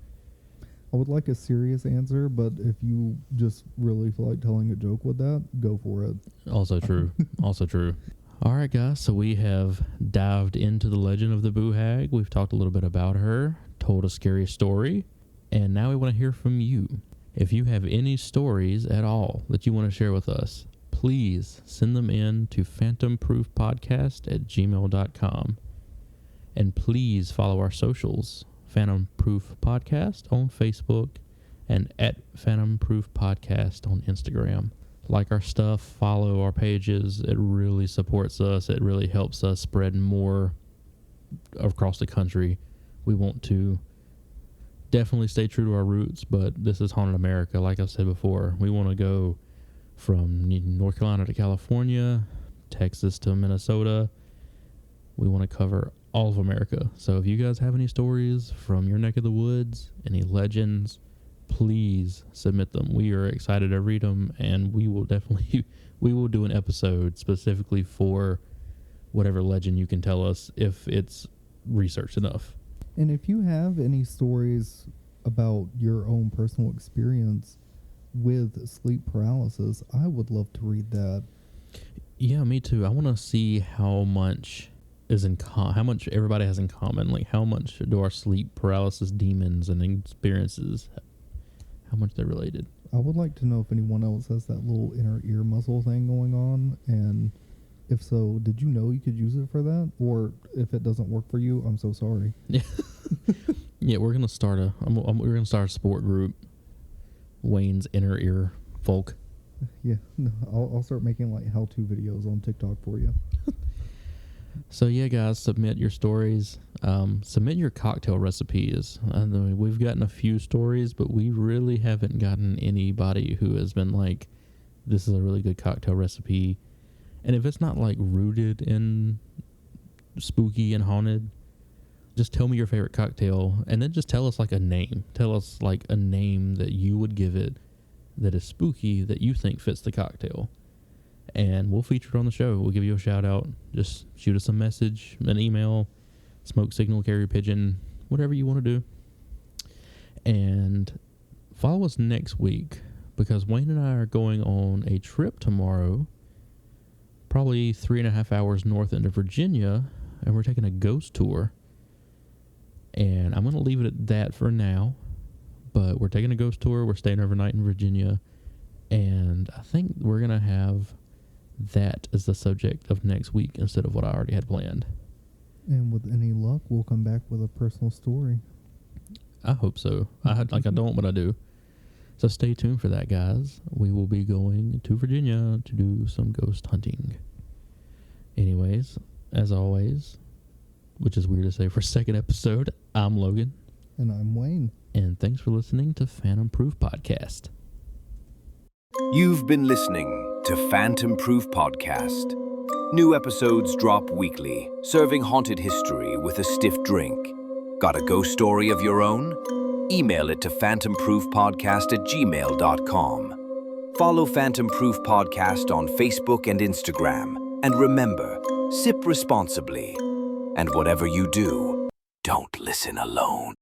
I would like a serious answer, but if you just really feel like telling a joke with that, go for it. Also true. Also true. All right, guys. So we have dived into the legend of the Boo Hag. We've talked a little bit about her, told a scary story, and now we want to hear from you. If you have any stories at all that you want to share with us, please send them in to phantomproofpodcast@gmail.com. And please follow our socials, Phantom Proof Podcast on Facebook and @Phantom Proof Podcast on Instagram. Like our stuff, follow our pages. It really supports us. It really helps us spread more across the country. We want to definitely stay true to our roots, but this is Haunted America. Like I've said before, we want to go from North Carolina to California, Texas to Minnesota. We want to cover all of America. So if you guys have any stories from your neck of the woods, any legends, please submit them. We are excited to read them, and we will do an episode specifically for whatever legend you can tell us if it's researched enough. And if you have any stories about your own personal experience with sleep paralysis, I would love to read that. Yeah, me too. I want to see how much is how much everybody has in common. Like, how much do our sleep paralysis demons and experiences, how much they're related. I would like to know if anyone else has that little inner ear muscle thing going on, and if so, did you know you could use it for that? Or if it doesn't work for you, I'm so sorry. Yeah, yeah. We're gonna start we're gonna start a sport group. Wayne's inner ear folk. Yeah, no, I'll start making like how-to videos on TikTok for you. So yeah, guys, submit your stories. Submit your cocktail recipes. I mean, we've gotten a few stories, but we really haven't gotten anybody who has been like, "This is a really good cocktail recipe." And if it's not like rooted in spooky and haunted, just tell me your favorite cocktail, and then just tell us like a name. Tell us like a name that you would give it that is spooky that you think fits the cocktail. And we'll feature it on the show. We'll give you a shout out. Just shoot us a message, an email, smoke signal, carrier pigeon, whatever you want to do. And follow us next week, because Wayne and I are going on a trip tomorrow, probably 3.5 hours north into Virginia, and we're taking a ghost tour. And I'm going to leave it at that for now, but we're taking a ghost tour. We're staying overnight in Virginia, and I think we're going to have that is the subject of next week instead of what I already had planned. And with any luck, we'll come back with a personal story. I hope so. I don't, but I do. So stay tuned for that, guys. We will be going to Virginia to do some ghost hunting. Anyways, as always, which is weird to say for a second episode, I'm Logan. And I'm Wayne. And thanks for listening to Phantom Proof Podcast. You've been listening to Phantom Proof Podcast. New episodes drop weekly, serving haunted history with a stiff drink. Got a ghost story of your own? Email it to phantomproofpodcast@gmail.com. Follow Phantom Proof Podcast on Facebook and Instagram. And remember, sip responsibly. And whatever you do, don't listen alone.